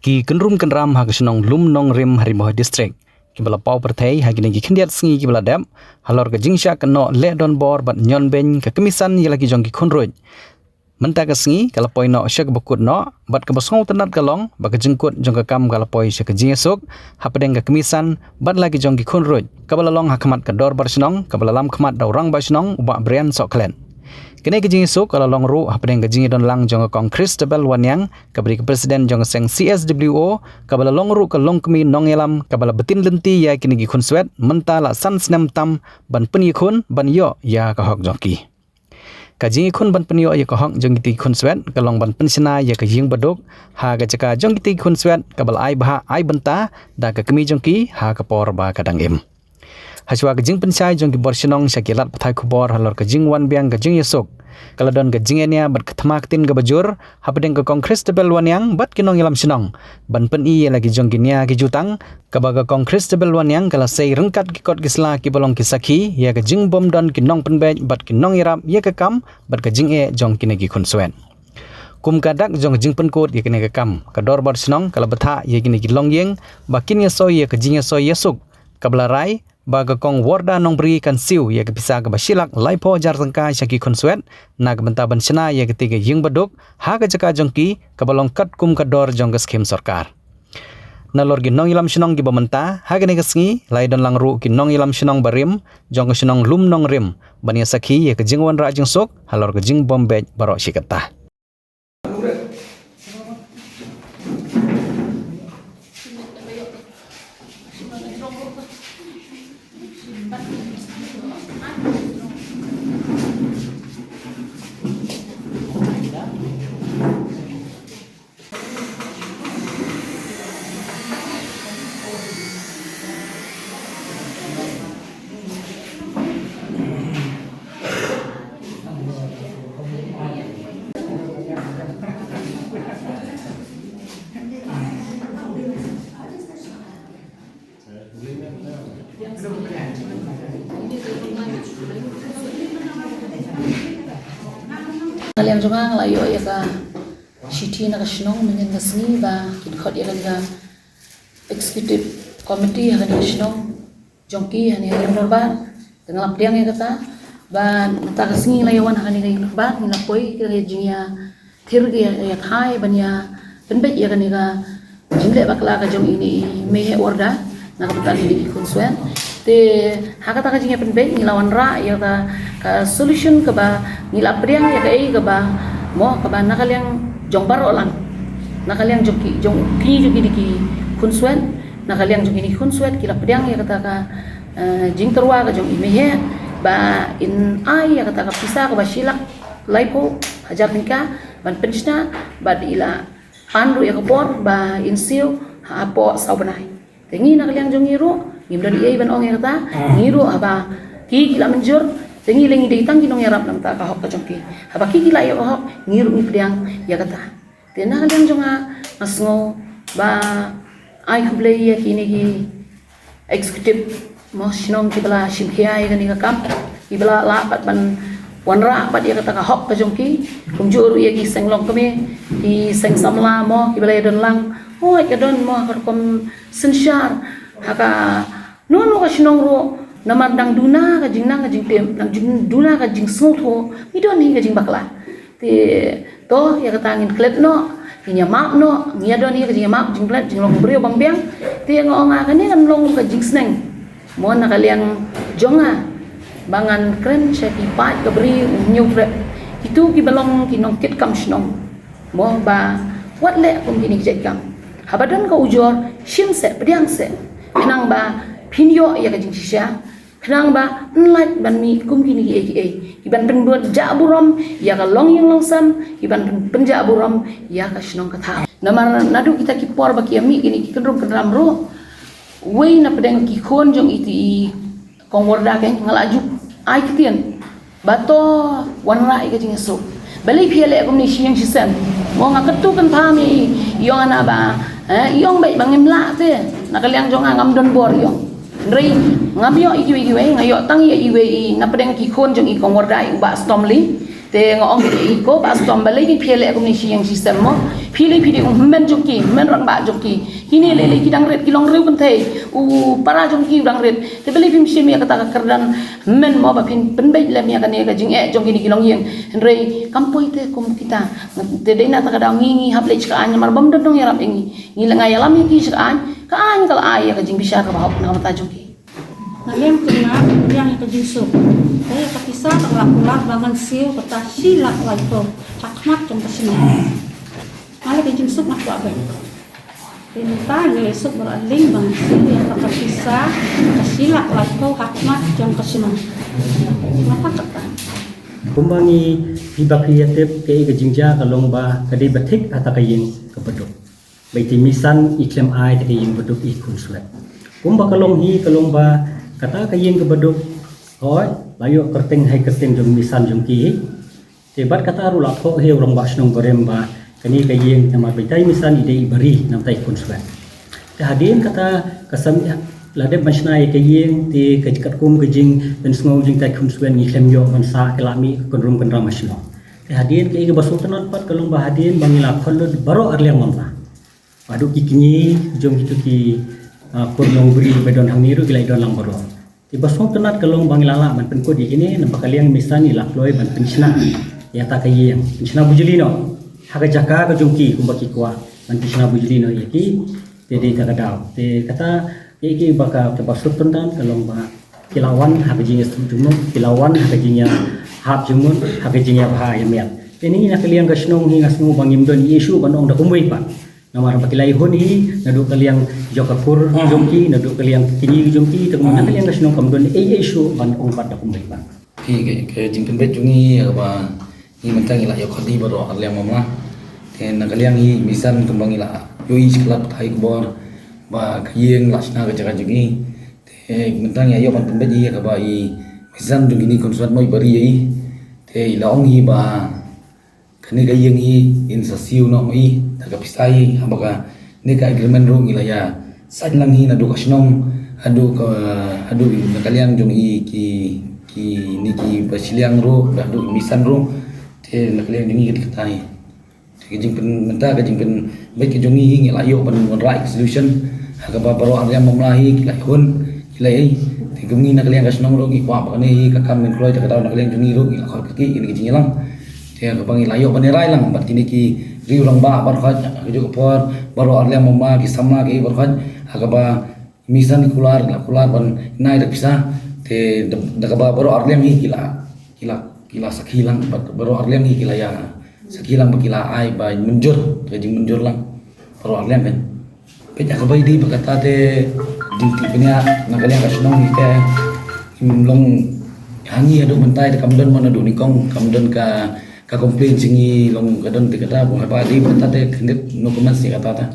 ki kenrum kenram ha kesenong lum nong rim harimau district ki bala pau perthai ha gini ki khendiat sngi ki bala dam halor ka jingsha kno le don bor bat nyon ben ka kemisan yala ki jong ki khonroj menta ka sngi kala poi no shek bukut no bat ka basong tanat kalong ba ka jingkut jong ka kam kala poi shek jingesuk ha pedeng ka kemisan bat lagi jong ki khonroj ka bala long ha khamat ka dor bar snong ka bala lam khamat daurang ba snong ba brian sok klen kene ke jingisuk kalau long ru hapdeng ke jingi don lang jong kong Christabel Wanyang kabri ke presiden jong seng CSWO kabala long ru ke long kemi nong yelam kabala betin lenti ya kini gi khun swet menta la san snem tam ban peni khun ban yo ya ka hok joki ka jingi khun ban peni yo ya ka hok jong ti khun swet ka long ban pensina ya ka jing baduk ha ga jaka jong ti khun swet kabal ai bha ai benta da ka kemi jongki ha ka por ba kadang em Haswa ke jing pensai jong ki borsinong syakilat pathai kubor halor ke jing wan biang ke jing yesuk kalau don ke jing enia bat ketmak tin ke bajur hapedeng ke kong Christabel Wanyang bat kinong ilam sinong ban pen i lagi jong kinia ki jutang kabaga kong Christabel Wanyang kala sei rengkat ki kot kisla ki bolong ki sakhi ya ke jing bom don kinong penbej bat kinong irap ya ke kam bat ke jing e jong kine ki khunsuet kum kadak jong jing penkut ya kine ke kam kador bat sinong kala betha ya kine ki long yeng bakin ya so ya ke jing ya so yesuk kablarai baga kong warda nong beri kan siu ya kepisa ke basilak laipo jar sangka syaki konsuet na kebenta bansena ya ketiga ying baduk ha ka jaka jongki kabalong kat kum kador jong ke skim sarkar nalor gi nong ilam sinong gi bamenta ha ka ne kesngi lai don langru ki nong ilam sinong barim jong ke sinong lum nong rim bania sakhi ya ke jingwan ra jing sok halor ke jing bombej barok sikata Kalian juga ngelayo ya ka shiti na kashnong menyen kasni ba kidkhot ya ka executive committee ya ka kashnong jongki hani ya norba dengan lapdiang ya kata ba ta kasni layawan hani ka norba ni lapoi ka jinya thir ya thai banya penbet ya ka ni ka jimle bakla ka jong ini me orda na ka betal di konsuan te hakata ka jinya penbet ni lawan ra ya ka solution ka ba ni lapdiang ya ka ba mo ka ba nakaliang jong baro lang nakaliang jong ki diki kunsuan nakaliang jong ini kunsuat kila pedang ya kata ka jing terwa ka jong imehe ba in ai ya kata ka pisa ka ba silak laipo hajar nikah ban pensna ba ila pandu ya kabor ba in siu apo saubanai tengi nakaliang jong iru ngimdan iai ban ong ya kata ngiru aba ki kila menjur tengi lengi de tang kinong yarap nam ta ka hok ka jongki haba ki kila ya hok ngiru ni pedang ya kata tena kalian jonga asngo ba ai huble ya kini ki executive mo sinong ki bala simkhia ya ni ka kam ki bala la pat ban wanra pat ya kata ka hok ka jongki kumjuru ya ki senglong kami ki seng samla mo ki bala ya don lang oh ka don mo ka kom sensyar haka no ka sinong ro namar dang duna ka jing nang ka jing tem dang jing duna ka jing smutho midon hi ka jing bakla te to ya kata ngin klet no kinya map no nia don hi ka jing map jing klet jing long brio bang biang te nga ka ni kan long ka jing sneng mo na kalian jonga bangan kren syaki pat ka bri nyu pre itu ki balong kinong kit kam snong mo ba wat le kum kini jek kam habadan ka ujor shim se pediang se kenang ba pinyo ya ka jing shisha kenang ba nlight ban mi kum kini aka iban penbuat jaburam ya ka long yang longsam iban penjaburam ya ka shnong ka tha namar nadu kita ki por ba ki ami kini ki kendrum kendram ro wei na pedeng ki khon jong iti kong warda ken ngalaju ai kitien bato wanra ka jing so bali phiale kum ni siang sisen mo ngaketu kan phami yong ana ba yong bai bangem la te nakaliang jong ngam don bor yong Ndri ngamyo ikiwe ngayo tang ya iwe na pedeng ki khon jong i kong warda i ba stomli te ngong ko ba stom ba lagi phele ko ni siang system mo phile phile men jongki men ran ba jongki kini le ki dang ret ki long reu kan thei u para jongki dang ret te beli phim sim ya kata kerdan men mo ba pin pen bai le mi ka ne ka jing jongki ni ki long yeng rei kampoi te kum kita te dei na ta ka dang ngi hab le ka an mar bam dong ya rap ngi la ngai lam ki ka an kal ai ka jing bisa ka ba hop na mata jongki Nalem kena yang ke Yusuf. Saya kakisa terlakulah bangan siu kata silak laito hakmat jom kesini. Malah ke Yusuf nak buat apa? Perintah Yusuf beraling bangan siu yang kakisa silak laito hakmat jom kesini. Kenapa kata? Kumbangi iba kreatif ke jingja kalong ba kadi batik ata kayin kepeduk. Baiti misan iklem ai te kayin beduk ikun surat. Kumba kalong hi kalong ba kata kayin kepeduk oi layo kerting hai kerting jong misan jong ki tebat kata ru lakho he urang basnong gorem ba kani kayin nama baitai misan ide ibari nam tai kun surat. Te hadin kata kasam ladep masnai kayin te kajikat kum kejing ben sngo jing tai kun surat ni klem yo mansa kelami konrum kan ramasno. Te hadin ke basu tanat pat kalong ba hadin bangila khol baro arliang mamla. Padu kikini jom itu ki kurang beri bedon hamiru gilai don lang baro. Tiba song tenat kalong bangilala man pen ko di kini nampak kaliang misani lakloi man pensna ya tak kayeng pensna bujulino haga jaka ka jungki kumbaki kwa man pensna bujulino yaki tedi takadau te kata iki baka tebasut tentan kalong ba kilawan haga jinya jumun kilawan haga jinya hab jumun haga jinya bah yamiat ini na kaliang kasnong hinga sngu bangim don isu banong da kumbai pa namar pakilai honi nadu kaliang jokapur jongki nadu kaliang kini jongki te kemudian kaliang kasno kamdon isu ban ong pada kumbai ba ke jingpen bet jungi ba ni mentang ila yo khadi baro arliang mama ten kaliang hi misan kembang ila yo is kelap thai bor ba kayeng lasna ke jaga jungi te mentang ya yo ban pembet ji ka ba i misan jungi ni konsuat moi bari yi te ila ong hi ba kani kayeng hi in sa siu no mai taga pisai habaga neka agreement ro ngila ya sad lang hi na du kasnong adu kaliang jong i ki niki basiliang ro adu misan ro te na kaliang jong i katai te jing pen menta ka jing pen baik ke jong i ngila yo ban right solution haga ba baro arya mamlahi kila hun kila ai te gumni na kaliang kasnong ro ki kwa ba ni ka kam employ ta ka na kaliang jong i ro ngila khol ki ini jing lang te ka bangi layo banerai lang bat kini ki riulang ba barkhat jo por baro arliam mama ki sama ki barkhat agaba misan kular ban nai da pisa te da ba baro arliam hi kila sakilang baro arliam hi kila ya sakilang bakila ai ba munjur ke jing munjur lang baro arliam ben pe agaba di bakata te dinti punya na kalian kasnong hi ke imlong hangi adu mentai de kamdon mana du nikong kamdon ka komplain singi long kadon te kata bo haba di batate kendet no comments ni kata ta